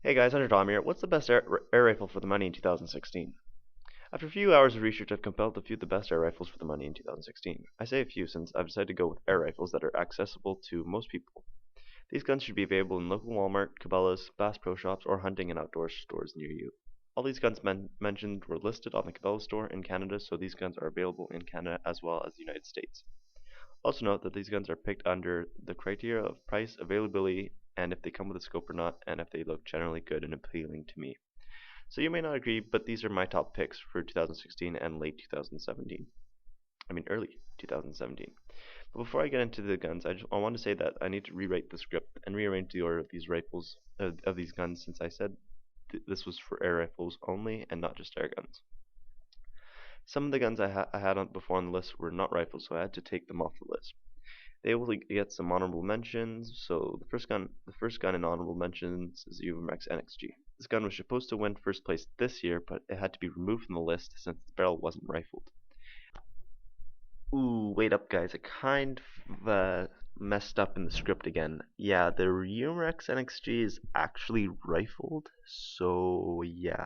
Hey guys, Tom here. What's the best air rifle for the money in 2016? After a few hours of research, I've compiled a few of the best air rifles for the money in 2016. I say a few since I've decided to go with air rifles that are accessible to most people. These guns should be available in local Walmart, Cabela's, Bass Pro Shops, or hunting and outdoor stores near you. All these guns mentioned were listed on the Cabela's store in Canada, so these guns are available in Canada as well as the United States. Also note that these guns are picked under the criteria of price, availability, and if they come with a scope or not, and if they look generally good and appealing to me. So you may not agree, but these are my top picks for 2016 and late 2017. I mean early 2017. But before I get into the guns, I want to say that I need to rewrite the script and rearrange the order of these rifles, of these guns, since I said this was for air rifles only and not just air guns. Some of the guns I had before on the list were not rifles, so I had to take them off the list. They will get some honorable mentions. So the first gun in honorable mentions is the Umarex Nxg. This gun was supposed to win first place this year, but it had to be removed from the list since the barrel wasn't rifled. Ooh, wait up, guys! I kind of messed up in the script again. Yeah, the Umarex Nxg is actually rifled, so yeah,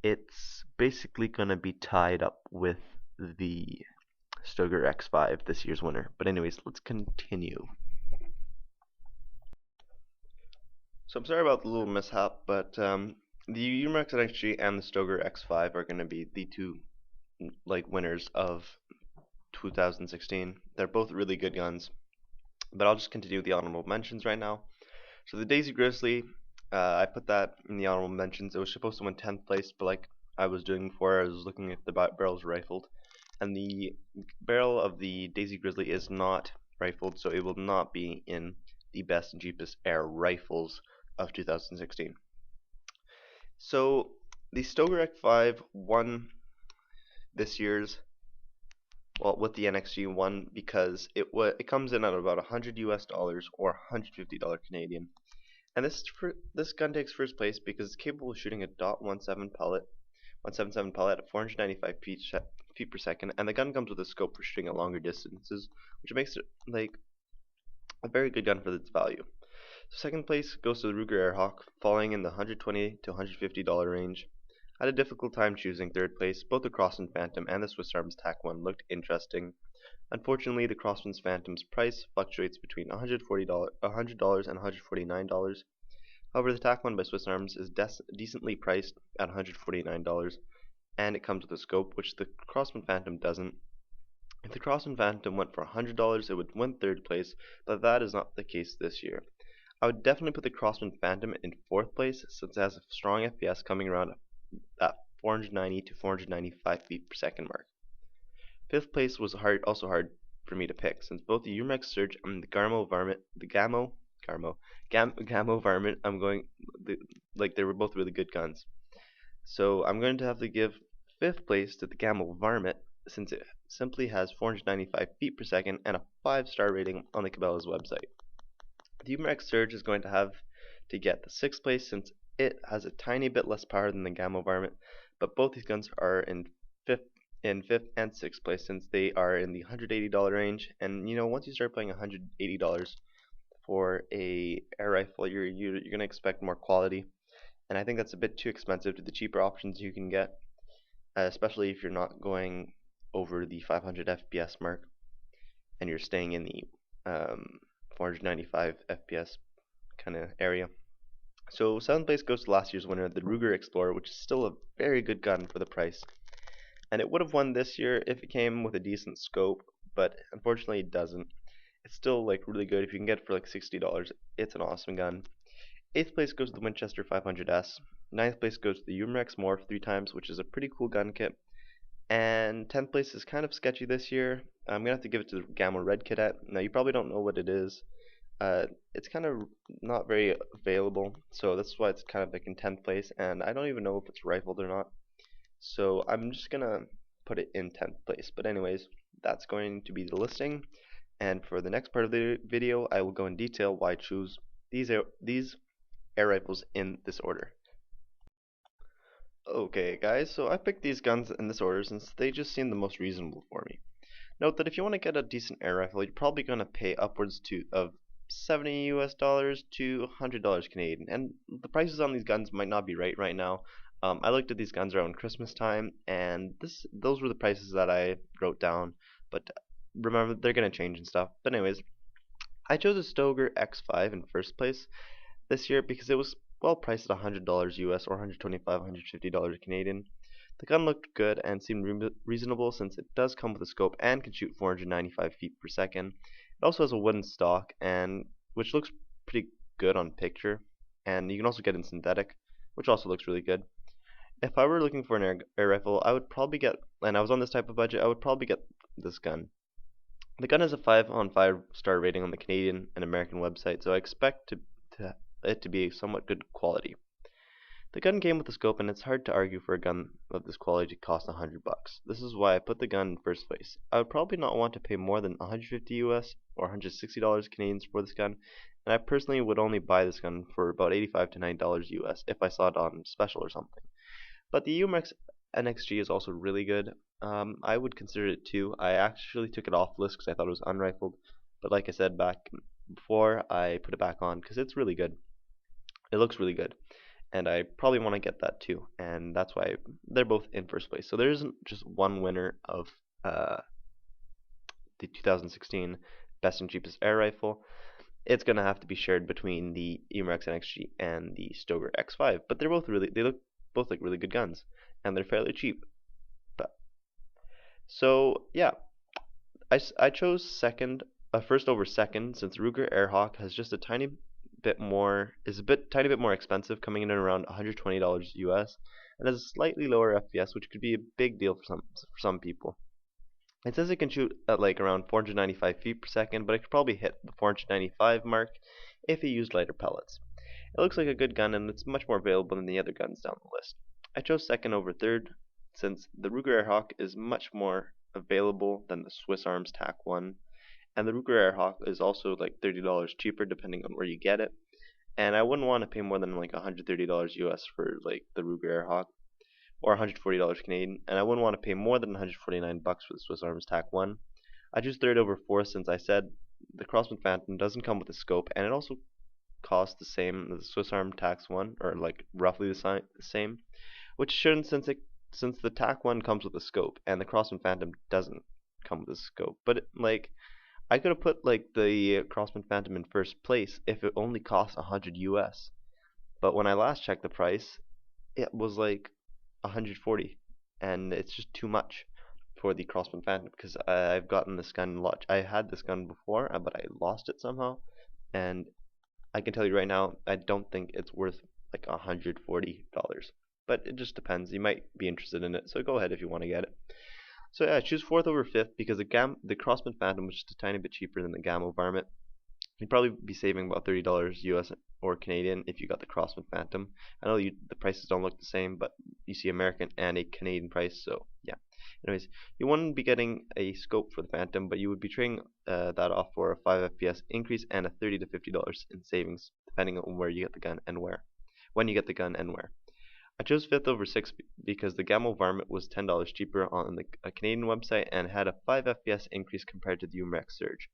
it's basically gonna be tied up with the Stoeger X5, this year's winner. But anyways, let's continue. So I'm sorry about the little mishap, but the Umarex Nxg and the Stoeger X5 are going to be the two winners of 2016. They're both really good guns, but I'll just continue with the honorable mentions right now. So the Daisy Grizzly, I put that in the honorable mentions. It was supposed to win 10th place, but like I was doing before, I was looking at the barrels rifled, and the barrel of the Daisy Grizzly is not rifled, so it will not be in the best and cheapest air rifles of 2016. So the Stoeger X5 won this year's, well, with the Nxg won because it comes in at about $100 or $150 Canadian. And this gun takes first place because it's capable of shooting a .177 pellet at 495 feet per second, and the gun comes with a scope for shooting at longer distances, which makes it like a very good gun for its value. So second place goes to the Ruger Airhawk, falling in the $120 to $150 range. I had a difficult time choosing third place. Both the Crossman Phantom and the Swiss Arms TAC-1 looked interesting. Unfortunately, the Crossman Phantom's price fluctuates between $100 and $149. However, the TAC-1 by Swiss Arms is decently priced at $149, and it comes with a scope, which the Crossman Phantom doesn't. If the Crossman Phantom went for $100, it would win third place, but that is not the case this year. I would definitely put the Crossman Phantom in fourth place since it has a strong FPS coming around at 490 to 495 feet per second mark. Fifth place was also hard for me to pick since both the Umarex Surge and the Gamo Varmint, they were both really good guns. So I'm going to have to give fifth place to the Gamo Varmint since it simply has 495 feet per second and a 5-star rating on the Cabela's website. The Umarex Surge is going to have to get the 6th place since it has a tiny bit less power than the Gamo Varmint, but both these guns are in 5th and 6th place since they are in the $180 range, and you know, once you start paying $180 for a air rifle, you're going to expect more quality, and I think that's a bit too expensive to the cheaper options you can get, especially if you're not going over the 500 FPS mark and you're staying in the 495 FPS kind of area. So 7th place goes to last year's winner, the Ruger Explorer, which is still a very good gun for the price. And it would have won this year if it came with a decent scope, but unfortunately it doesn't. It's still like really good. If you can get it for like $60, it's an awesome gun. 8th place goes to the Winchester 500S. 9th place goes to the Umarex Morph 3 times, which is a pretty cool gun kit. And 10th place is kind of sketchy this year. I'm going to have to give it to the Gamma Red Cadet. Now, you probably don't know what it is. It's kind of not very available, so that's why it's kind of like in 10th place, and I don't even know if it's rifled or not. So I'm just going to put it in 10th place. But anyways, that's going to be the listing. And for the next part of the video, I will go in detail why I choose these air rifles in this order. Okay guys, so I picked these guns in this order since they just seem the most reasonable for me. Note that if you want to get a decent air rifle, you're probably going to pay upwards of $70 US to $100 Canadian. And the prices on these guns might not be right now. I looked at these guns around Christmas time, and those were the prices that I wrote down. But remember, they're gonna change and stuff. But anyways, I chose a Stoeger X5 in first place this year because it was well priced at $100 US or $125, $150 Canadian. The gun looked good and seemed reasonable since it does come with a scope and can shoot 495 feet per second. It also has a wooden stock and which looks pretty good on picture, and you can also get in synthetic, which also looks really good. If I were looking for an air rifle, I would probably get, and I was on this type of budget, I would probably get this gun. The gun has a 5 on 5 star rating on the Canadian and American website, so I expect it to be somewhat good quality. The gun came with a scope, and it's hard to argue for a gun of this quality to cost $100. This is why I put the gun in first place. I would probably not want to pay more than $150 US or $160 Canadian for this gun, and I personally would only buy this gun for about $85 to $90 US if I saw it on special or something. But the Umarex Nxg is also really good. I would consider it too. I actually took it off the list because I thought it was unrifled, but like I said back before, I put it back on because it's really good. It looks really good, and I probably want to get that too, and that's why they're both in first place. So there isn't just one winner of the 2016 best and cheapest air rifle. It's gonna have to be shared between the Umarex Nxg and the Stoeger X5, but they're both both like really good guns, and they're fairly cheap. But so yeah, I chose first over second, since Ruger Airhawk has just a tiny bit more tiny bit more expensive, coming in at around $120 US, and has a slightly lower FPS, which could be a big deal for some people. It says it can shoot at like around 495 feet per second, but it could probably hit the 495 mark if you used lighter pellets. It looks like a good gun, and it's much more available than the other guns down the list. I chose second over third since the Ruger Airhawk is much more available than the Swiss Arms TAC 1, and the Ruger Airhawk is also like $30 cheaper depending on where you get it. And I wouldn't want to pay more than like $130 US for like the Ruger Airhawk, or $140 Canadian, and I wouldn't want to pay more than $149 for the Swiss Arms TAC 1. I chose third over fourth since I said the Crossman Phantom doesn't come with a scope, and it also costs the same as the Swiss Arms TAC 1, or like roughly the same, which shouldn't, since the TAC 1 comes with a scope and the Crossman Phantom doesn't come with a scope. But like, I could have put like the Crossman Phantom in first place if it only cost 100 US. But when I last checked the price, it was like 140, and it's just too much for the Crossman Phantom because I've gotten this gun a lot. I had this gun before, but I lost it somehow, and I can tell you right now, I don't think it's worth like $140. But it just depends. You might be interested in it, so go ahead if you want to get it. So yeah, I choose fourth over fifth because the Crossman Phantom was just a tiny bit cheaper than the Gamma Varmint. You'd probably be saving about $30 US or Canadian if you got the Crossman Phantom. I know the prices don't look the same, but you see American and a Canadian price, so yeah. Anyways, you wouldn't be getting a scope for the Phantom, but you would be trading that off for a 5 FPS increase and a $30 to $50 in savings, depending on where you get the gun and where. When you get the gun and where. I chose fifth over sixth because the Gamma Varmint was $10 cheaper on the Canadian website and had a 5 FPS increase compared to the Umarex Surge.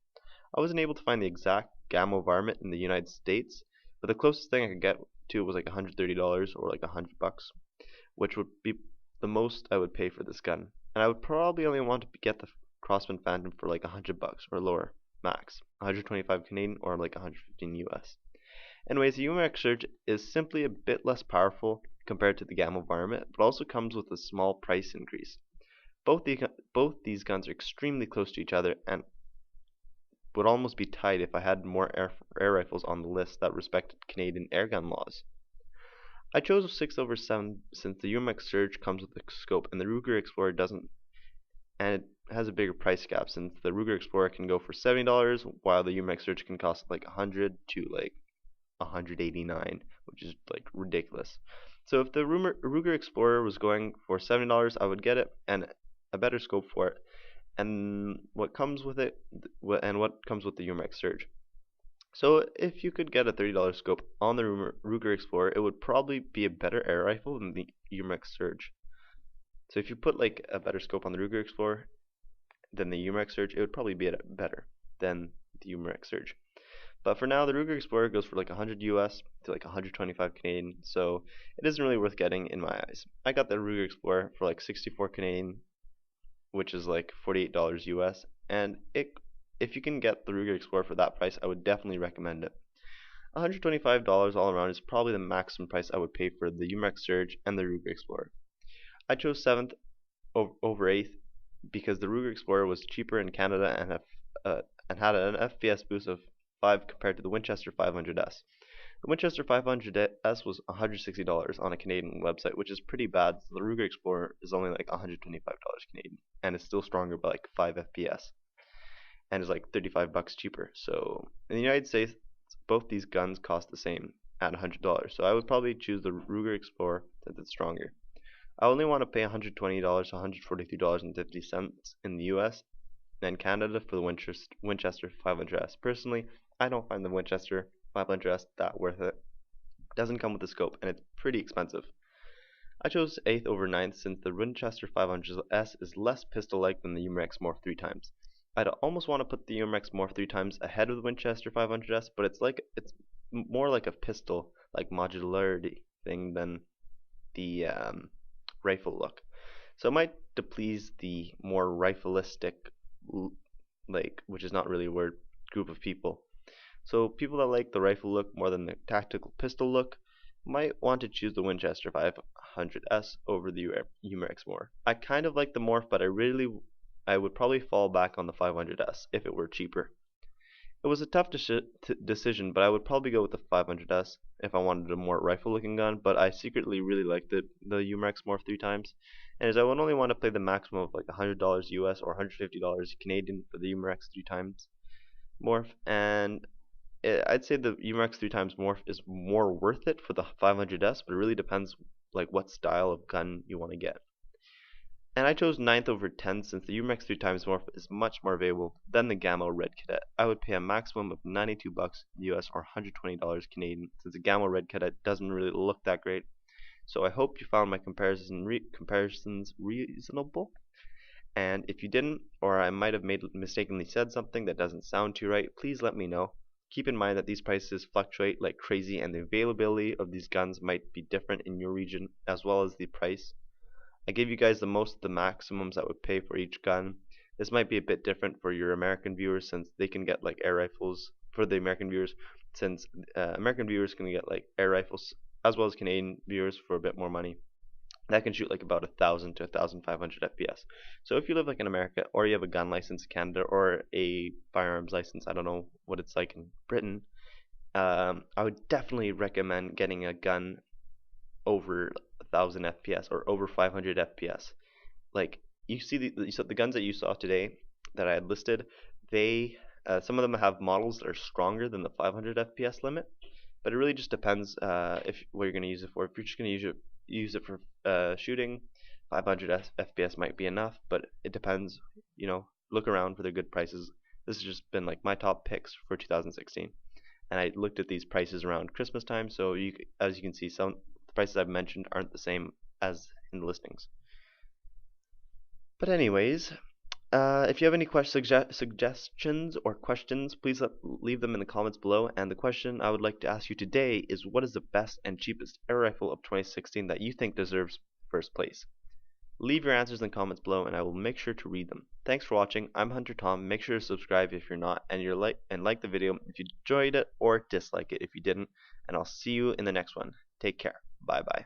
I wasn't able to find the exact Gamma Varmint in the United States, but the closest thing I could get to was like $130 or like $100, which would be the most I would pay for this gun. And I would probably only want to get the Crossman Phantom for like $100 or lower, max, 125 Canadian or like 115 US. Anyways, the Umarex Surge is simply a bit less powerful compared to the Gamma Varmint, but also comes with a small price increase. Both these guns are extremely close to each other and would almost be tied if I had more air rifles on the list that respected Canadian airgun laws. I chose 6 over 7 since the Umarex Surge comes with a scope and the Ruger Explorer doesn't, and it has a bigger price gap since the Ruger Explorer can go for $70 while the Umarex Surge can cost like 100 to like 189, which is like ridiculous. So if the Ruger Explorer was going for $70, I would get it and a better scope for it, and what comes with it, and what comes with the Umarex Surge. So if you could get a $30 scope on the Ruger Explorer, it would probably be a better air rifle than the Umarex Surge. So if you put like a better scope on the Ruger Explorer than the Umarex Surge, it would probably be better than the Umarex Surge. But for now, the Ruger Explorer goes for like 100 US to like 125 Canadian, so it isn't really worth getting in my eyes. I got the Ruger Explorer for like 64 Canadian, which is like $48 US, and if you can get the Ruger Explorer for that price, I would definitely recommend it. $125 all around is probably the maximum price I would pay for the Umarex Surge and the Ruger Explorer. I chose 7th over 8th because the Ruger Explorer was cheaper in Canada and had an FPS boost of 5 compared to the Winchester 500S. The Winchester 500S was $160 on a Canadian website, which is pretty bad. So the Ruger Explorer is only like $125 Canadian, and it's still stronger by like 5 FPS, and is like $35 cheaper. So in the United States, both these guns cost the same at $100. So I would probably choose the Ruger Explorer since it's stronger. I only want to pay $120 to $143.50 in the US and Canada for the Winchester 500S. Personally, I don't find the Winchester 500S that worth it. It doesn't come with a scope, and it's pretty expensive. I chose 8th over 9th since the Winchester 500S is less pistol-like than the Umarex Morph 3 times. I'd almost want to put the Umarex Morph 3 times ahead of the Winchester 500S, but it's more like a pistol, like modularity thing than the rifle look. So it might displease the more rifleistic, which is not really a word, group of people. So people that like the rifle look more than the tactical pistol look might want to choose the Winchester 500S over the Umarex Morph. I kind of like the Morph, but I would probably fall back on the 500S if it were cheaper. It was a tough decision, but I would probably go with the 500S if I wanted a more rifle-looking gun, but I secretly really liked the Umarex Morph 3 times, and as I would only want to pay the maximum of like $100 US or $150 Canadian for the Umarex 3 times Morph, and I'd say the Umarex 3 times Morph is more worth it for the 500S, but it really depends like what style of gun you want to get. And I chose 9th over 10th since the Umarex 3 times Morph is much more available than the Gamma Red Cadet. I would pay a maximum of $92 US or $120 Canadian since the Gamma Red Cadet doesn't really look that great. So I hope you found my comparisons reasonable. And if you didn't, or I might have mistakenly said something that doesn't sound too right, please let me know. Keep in mind that these prices fluctuate like crazy, and the availability of these guns might be different in your region as well as the price. I gave you guys the maximums that would pay for each gun. This might be a bit different for your American viewers since they can get like air rifles. For the American viewers, since American viewers can get like air rifles as well as Canadian viewers for a bit more money. That can shoot like about 1,000 to 1,500 FPS. So if you live like in America, or you have a gun license in Canada, or a firearms license, I don't know what it's like in Britain, I would definitely recommend getting a gun over 1,000 FPS or over 500 FPS. Like you see the guns that you saw today that I had listed, they some of them have models that are stronger than the 500 FPS limit, but it really just depends what you're going to use it for. If you're just going to use it for shooting, 500 FPS might be enough, but it depends. You know, look around for the good prices. This has just been like my top picks for 2016, and I looked at these prices around Christmas time. So as you can see, some the prices I've mentioned aren't the same as in the listings. But anyways, if you have any suggestions or questions, please leave them in the comments below. And the question I would like to ask you today is, what is the best and cheapest air rifle of 2016 that you think deserves first place? Leave your answers in the comments below, and I will make sure to read them. Thanks for watching. I'm Hunter Tom. Make sure to subscribe if you're not, and like the video if you enjoyed it, or dislike it if you didn't. And I'll see you in the next one. Take care. Bye bye.